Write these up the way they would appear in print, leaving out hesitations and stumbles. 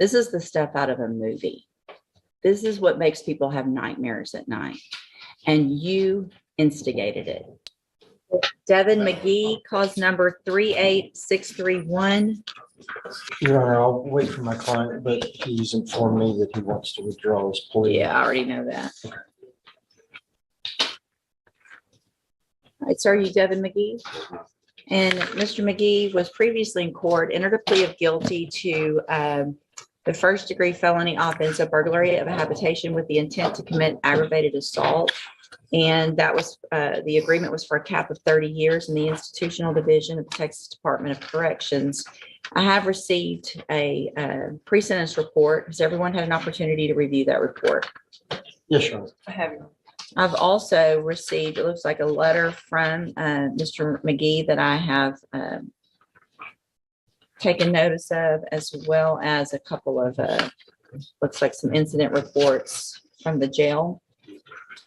This is the stuff out of a movie. This is what makes people have nightmares at night. And you instigated it. Devin McGee, cause number 38631. Your Honor, I'll wait for my client, but he's informed me that he wants to withdraw his plea. Yeah, I already know that. All right, sir, you Devin McGee? And Mr. McGee was previously in court, entered a plea of guilty to the first-degree felony offense of burglary of a habitation with the intent to commit aggravated assault. And that was, the agreement was for a cap of 30 years in the institutional division of the Texas Department of Corrections. I have received a pre-sentence report. Has everyone had an opportunity to review that report? Yes, Your Honor. I have. I've also received, it looks like a letter from Mr. McGee that I have taken notice of, as well as a couple of, looks like some incident reports from the jail.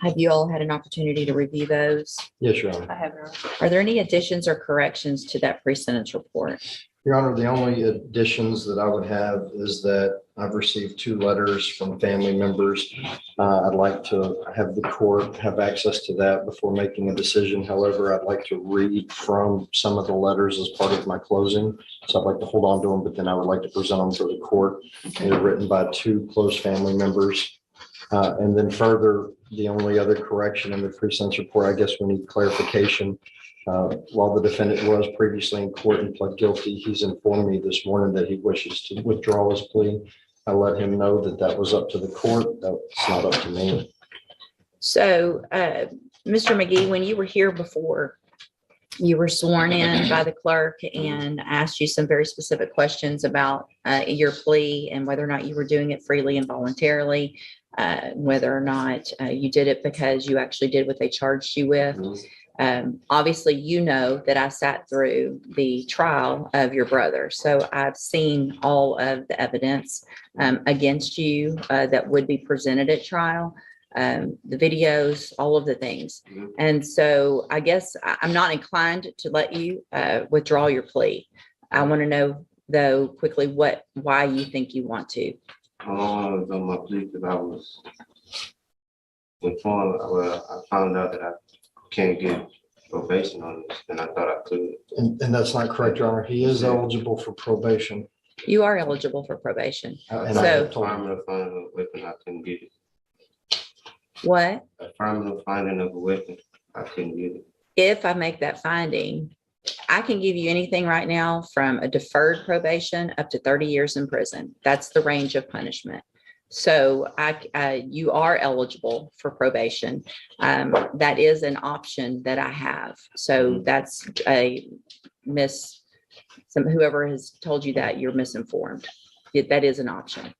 Have you all had an opportunity to review those? Yes, Your Honor. I have. Are there any additions or corrections to that pre-sentence report? Your Honor, the only additions that I would have is that I've received 2 letters from family members. I'd like to have the court have access to that before making a decision. However, I'd like to read from some of the letters as part of my closing. So I'd like to hold on to them, but then I would like to present them to the court. Okay. They're written by 2 close family members. And then further, the only other correction in the pre-sentence report, I guess we need clarification. While the defendant was previously in court and pled guilty, he's informed me this morning that he wishes to withdraw his plea. I let him know that that was up to the court. That's not up to me. So, Mr. McGee, when you were here before, you were sworn in by the clerk and asked you some very specific questions about your plea and whether or not you were doing it freely and voluntarily, whether or not you did it because you actually did what they charged you with. Obviously, you know that I sat through the trial of your brother. So I've seen all of the evidence against you that would be presented at trial, the videos, all of the things. And so I guess I'm not inclined to let you withdraw your plea. I want to know, though, quickly why you think you want to. I don't want to withdraw my plea because I was informed. I found out that I can't get probation on this, and I thought I could. And that's not correct, Your Honor. He is eligible for probation. You are eligible for probation. And So- I have told him. Affirmative finding of a weapon, I couldn't get it. What? Affirmative finding of a weapon, I couldn't get it. If I make that finding, I can give you anything right now from a deferred probation up to 30 years in prison. That's the range of punishment. So you are eligible for probation. That is an option that I have. So that's whoever has told you that, you're misinformed. That is an option.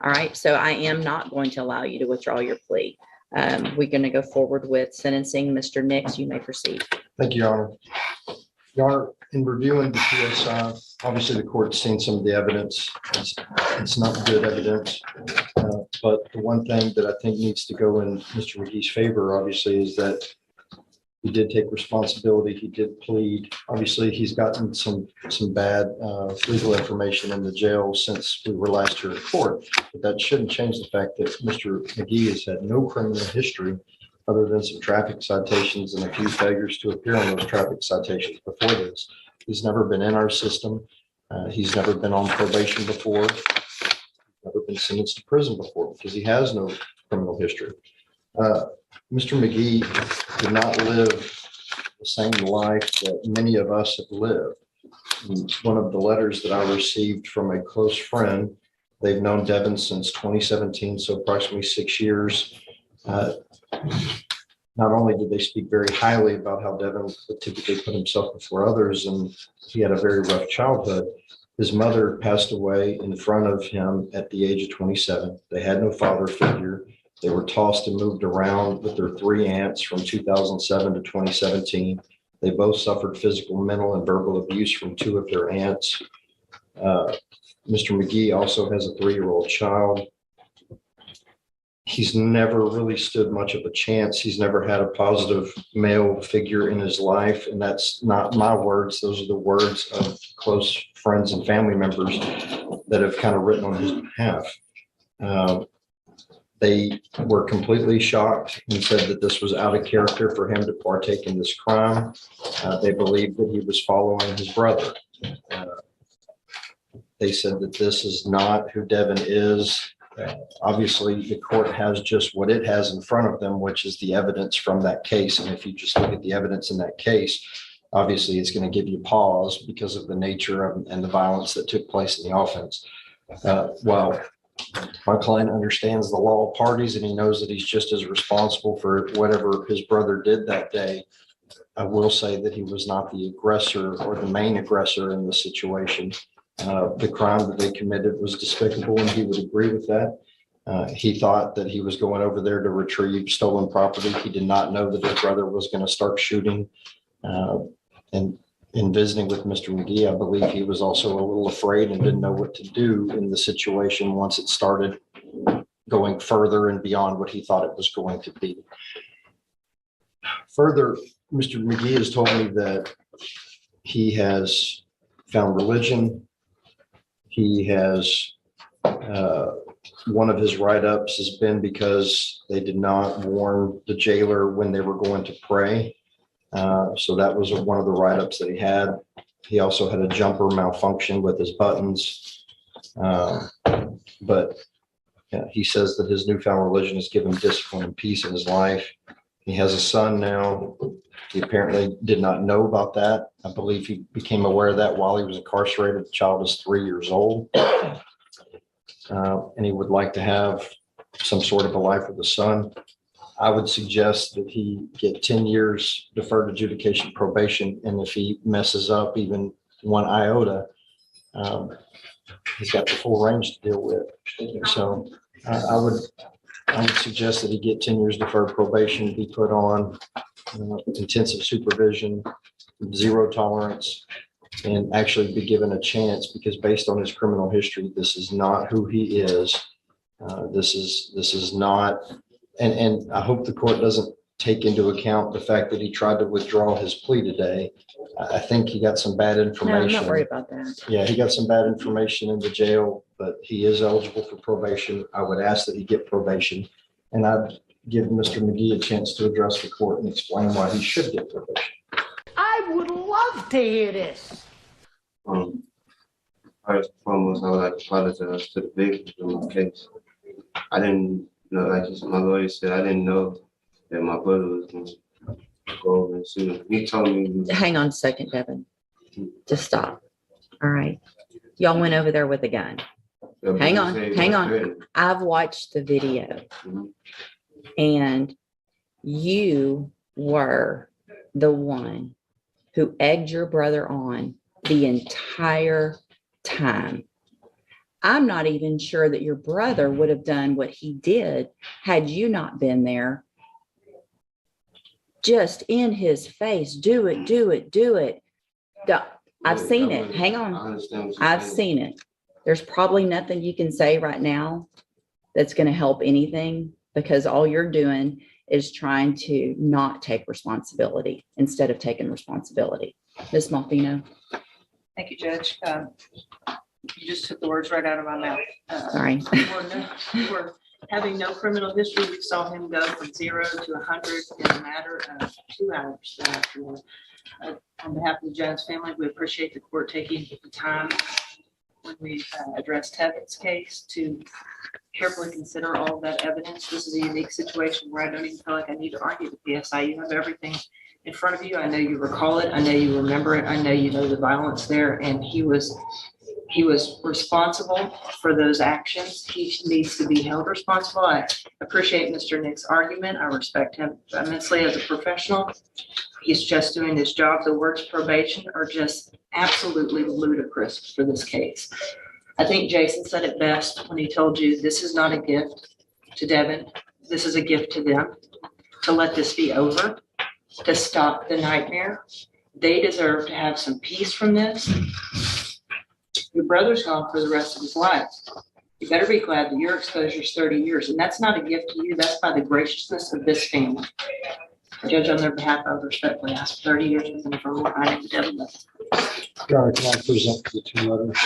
All right. So I am not going to allow you to withdraw your plea. We're going to go forward with sentencing. Mr. Nix, you may proceed. Thank you, Your Honor. Your Honor, in reviewing the PSI, obviously the court's seen some of the evidence. It's not good evidence. But the one thing that I think needs to go in Mr. McGee's favor, obviously, is that he did take responsibility. He did plead. Obviously, he's gotten some bad legal information in the jail since we were last here in court. But that shouldn't change the fact that Mr. McGee has had no criminal history other than some traffic citations and a few failures to appear on those traffic citations before this. He's never been in our system. He's never been on probation before. Never been sentenced to prison before because he has no criminal history. Mr. McGee did not live the same life that many of us have lived. And one of the letters that I received from a close friend, they've known Devin since 2017, so approximately 6 years. Not only did they speak very highly about how Devin would typically put himself before others, and he had a very rough childhood. His mother passed away in front of him at the age of 27. They had no father figure. They were tossed and moved around with their 3 aunts from 2007 to 2017. They both suffered physical, mental, and verbal abuse from 2 of their aunts. Mr. McGee also has a 3-year-old child. he's never really stood much of a chance. He's never had a positive male figure in his life. And that's not my words. Those are the words of close friends and family members that have kind of written on his behalf. They were completely shocked and said that this was out of character for him to partake in this crime. They believed that he was following his brother. They said that this is not who Devin is. Obviously, the court has just what it has in front of them, which is the evidence from that case. And if you just look at the evidence in that case, obviously it's going to give you pause because of the nature of and the violence that took place in the offense. While my client understands the law of parties and he knows that he's just as responsible for whatever his brother did that day, I will say that he was not the aggressor or the main aggressor in the situation. The crime that they committed was despicable, and he would agree with that. He thought that he was going over there to retrieve stolen property. He did not know that his brother was going to start shooting. And in visiting with Mr. McGee, I believe he was also a little afraid and didn't know what to do in the situation once it started going further and beyond what he thought it was going to be. Further, Mr. McGee has told me that he has found religion. He has, one of his write-ups has been because they did not warn the jailer when they were going to pray. So that was one of the write-ups that he had. He also had a jumper malfunction with his buttons. But he says that his newfound religion has given discipline and peace in his life. He has a son now. He apparently did not know about that. I believe he became aware of that while he was incarcerated. The child is 3 years old. And he would like to have some sort of a life with a son. I would suggest that he get 10 years deferred adjudication probation. And if he messes up even one iota, he's got the full range to deal with. So I would suggest that he get 10 years deferred probation, be put on intensive supervision, 0 tolerance, and actually be given a chance, because based on his criminal history, this is not who he is. This is not, and I hope the court doesn't take into account the fact that he tried to withdraw his plea today. I think he got some bad information. No, I'm not worried about that. Yeah, he got some bad information in the jail, but he is eligible for probation. I would ask that he get probation, and I'd give Mr. McGee a chance to address the court and explain why he should get probation. I would love to hear this. First and foremost, I would like to apologize to the victims in my case. I didn't know, like my lawyer said, I didn't know that my brother was going to go over and sue him. He told me. Hang on a second, Devin. Just stop. All right. Y'all went over there with a gun. Hang on. I've watched the video. And you were the one who egged your brother on the entire time. I'm not even sure that your brother would have done what he did had you not been there. Just in his face, do it, do it, do it. I've seen it. Hang on. I've seen it. There's probably nothing you can say right now that's going to help anything, because all you're doing is trying to not take responsibility instead of taking responsibility. Ms. Malfino. Thank you, Judge. You just took the words right out of my mouth. Sorry. We were having no criminal history. We saw him go from 0 to 100 in a matter of 2 hours. On behalf of the Jones family, we appreciate the court taking the time when we addressed Tevin's case to carefully consider all of that evidence. This is a unique situation where I don't even feel like I need to argue the PSI. You have everything in front of you. I know you recall it. I know you remember it. I know you know the violence there, and he was responsible for those actions. He needs to be held responsible. I appreciate Mr. Nick's argument. I respect him immensely as a professional. He's just doing his job. The words probation are just absolutely ludicrous for this case. I think Jason said it best when he told you this is not a gift to Devin. This is a gift to them, to let this be over, to stop the nightmare. They deserve to have some peace from this. Your brother's gone for the rest of his life. You better be glad that your exposure is 30 years, and that's not a gift to you. That's by the graciousness of this family. Judge, on their behalf, I respectfully ask 30 years within the firm I am the devil. Your Honor, can I present the two letters?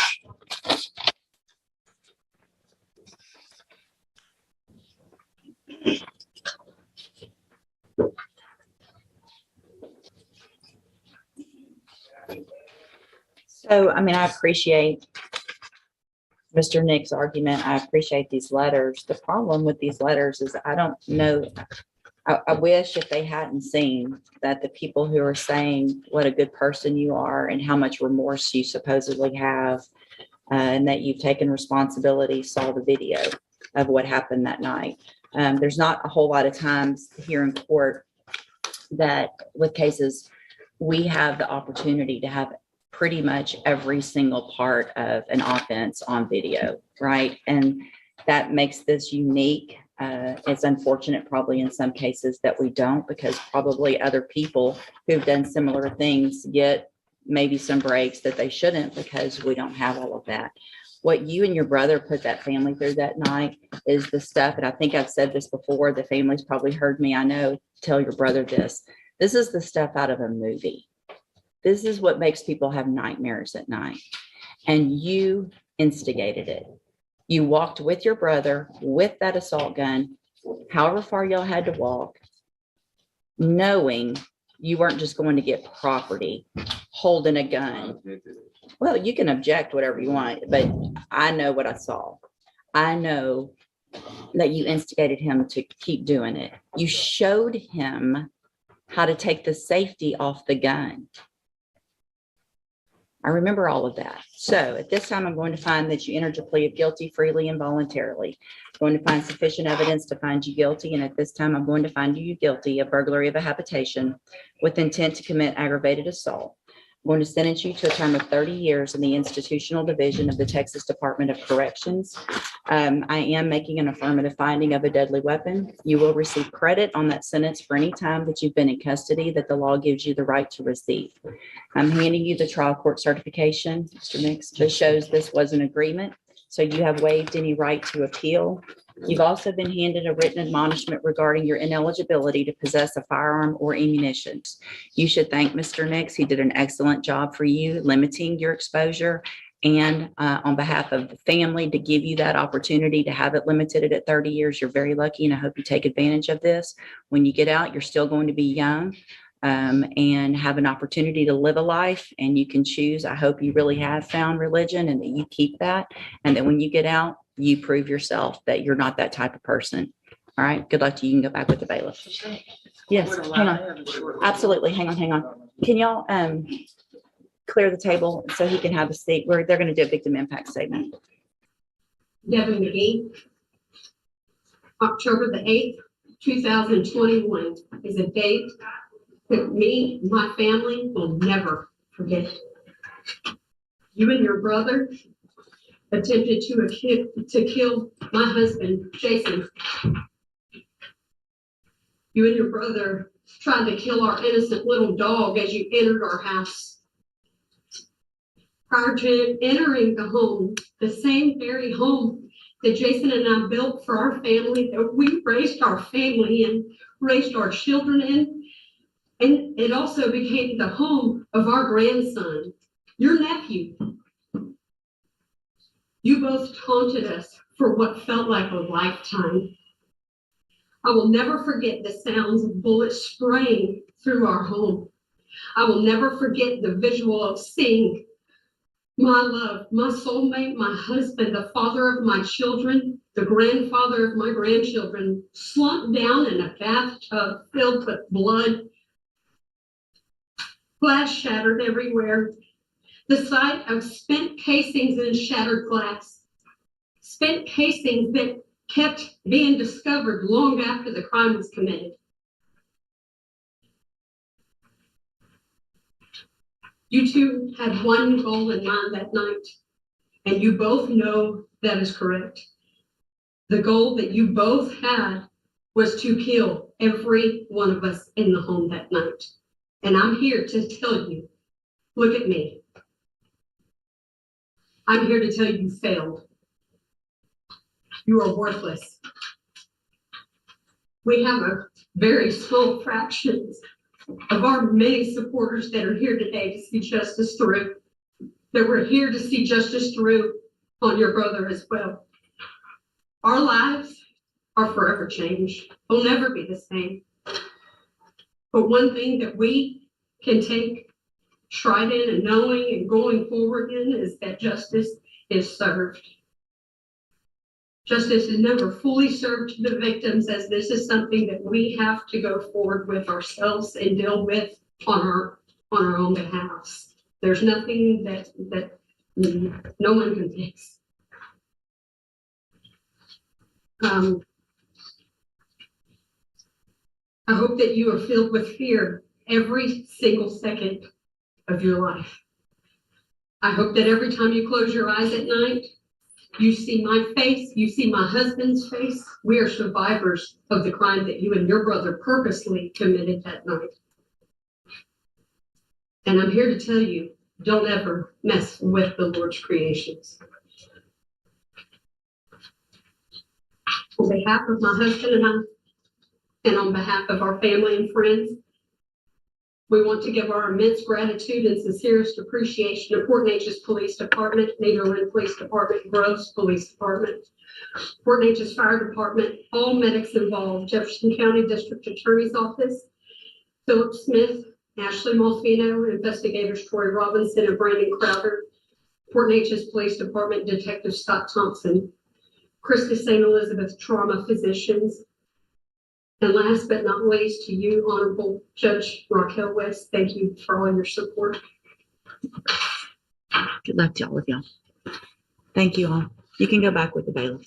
So, I mean, I appreciate Mr. Nick's argument. I appreciate these letters. The problem with these letters is I don't know. I wish if they hadn't seen that the people who are saying what a good person you are and how much remorse you supposedly have, and that you've taken responsibility, saw the video of what happened that night. There's not a whole lot of times here in court that with cases, we have the opportunity to have pretty much every single part of an offense on video, right? And that makes this unique. It's unfortunate probably in some cases that we don't, because probably other people who've done similar things get maybe some breaks that they shouldn't, because we don't have all of that. What you and your brother put that family through that night is the stuff, and I think I've said this before, the family's probably heard me, I know, tell your brother this. This is the stuff out of a movie. This is what makes people have nightmares at night. And you instigated it. You walked with your brother with that assault gun, however far y'all had to walk, knowing you weren't just going to get property holding a gun. Well, you can object whatever you want, but I know what I saw. I know that you instigated him to keep doing it. You showed him how to take the safety off the gun. I remember all of that. So at this time, I'm going to find that you entered a plea of guilty freely and voluntarily. I'm going to find sufficient evidence to find you guilty. And at this time, I'm going to find you guilty of burglary of a habitation with intent to commit aggravated assault. I'm going to sentence you to a term of 30 years in the institutional division of the Texas Department of Corrections. I am making an affirmative finding of a deadly weapon. You will receive credit on that sentence for any time that you've been in custody that the law gives you the right to receive. I'm handing you the trial court certification, Mr. Nix, that shows this was an agreement. So you have waived any right to appeal. You've also been handed a written admonishment regarding your ineligibility to possess a firearm or ammunition. You should thank Mr. Nix. He did an excellent job for you, limiting your exposure, and on behalf of the family, to give you that opportunity to have it limited at 30 years. You're very lucky, and I hope you take advantage of this. When you get out, you're still going to be young and have an opportunity to live a life, and you can choose. I hope you really have found religion and that you keep that, and that when you get out, you prove yourself that you're not that type of person. All right. Good luck to you. You can go back with the bailiff. Yes. Hang on. Absolutely. Hang on. Can y'all clear the table so he can have a seat where they're going to do a victim impact statement? Devin McGee, October the 8th, 2021 is a date that me and my family will never forget. You and your brother attempted to kill my husband, Jason. You and your brother tried to kill our innocent little dog as you entered our house. Prior to entering the home, the same very home that Jason and I built for our family, that we raised our family in, raised our children in, and it also became the home of our grandson, your nephew. You both taunted us for what felt like a lifetime. I will never forget the sounds of bullets spraying through our home. I will never forget the visual of seeing my love, my soulmate, my husband, the father of my children, the grandfather of my grandchildren, slumped down in a bathtub filled with blood, glass shattered everywhere. The sight of spent casings and shattered glass, spent casings that kept being discovered long after the crime was committed. You two had one goal in mind that night, and you both know that is correct. The goal that you both had was to kill every one of us in the home that night. And I'm here to tell you, look at me. I'm here to tell you failed. You are worthless. We have a very small fraction of our many supporters that are here today to see justice through, that we're here to see justice through on your brother as well. Our lives are forever changed. They'll never be the same. But one thing that we can take stride in and knowing and going forward in is that justice is served. Justice is never fully served to the victims, as this is something that we have to go forward with ourselves and deal with on our own behalves. There's nothing that no one can fix. I hope that you are filled with fear every single second of your life. I hope that every time you close your eyes at night, you see my face, you see my husband's face. We are survivors of the crime that you and your brother purposely committed that night. And I'm here to tell you, don't ever mess with the Lord's creations. On behalf of my husband and I, and on behalf of our family and friends, we want to give our immense gratitude and sincerest appreciation to Port Neches Police Department, Nederland Police Department, Groves Police Department, Port Neches Fire Department, all medics involved, Jefferson County District Attorney's Office, Philip Smith, Ashley Malfino, investigators Troy Robinson and Brandon Crowder, Port Neches Police Department Detective Scott Thompson, Krista St. Elizabeth Trauma Physicians, and last but not least, to you, Honorable Judge Raquel West, thank you for all your support. Good luck to all of y'all. Thank you all. You can go back with the bailiff.